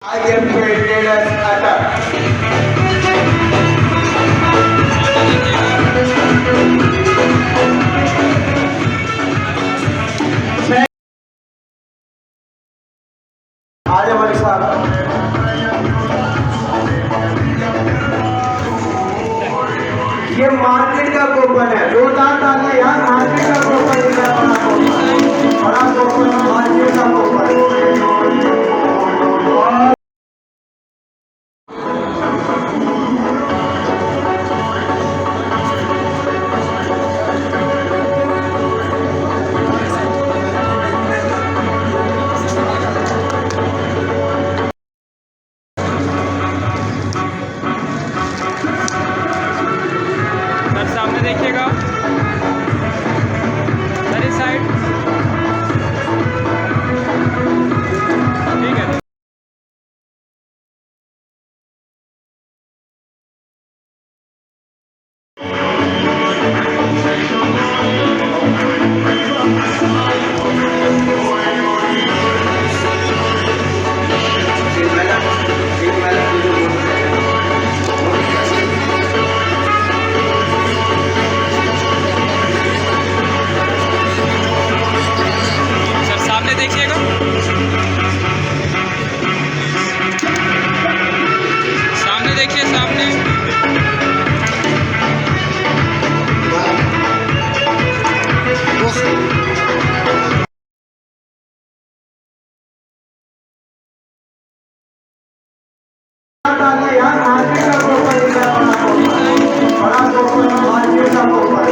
I am created as attack. आज हमारे साथ ये मार्केट का कूपन है, जोरदार तालियां यार। मार्केट का कूपन है, बड़ा कूपन, मार्केट का कूपन। सर सामने देखिएगा, सर इस साइड, ठीक है। सर सामने देखिएगा, सामने देखिए, सामने। तालियां यार। मार्केट का कूपन है, बड़ा कूपन, मार्केट का कूपन।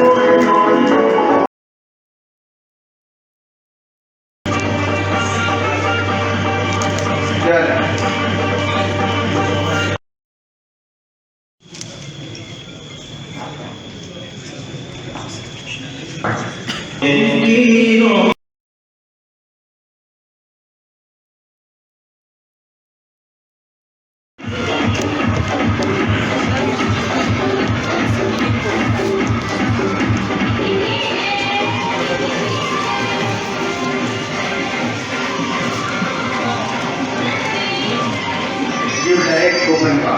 गिफ्ट है एक कूपन का।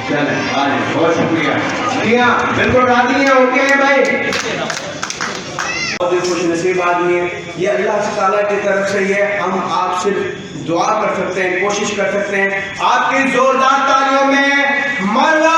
चलें, आए, बहुत शुक्रिया। शुक्रिया, बिल्कुल राजी है, ओके है भाई। बहुत ही खुश नसीब आदमी है ये, अल्लाह ताला की तरफ से ये हम आप सिर्फ दुआ कर सकते हैं, कोशिश कर सकते हैं। आपकी जोरदार तालियों में मरवा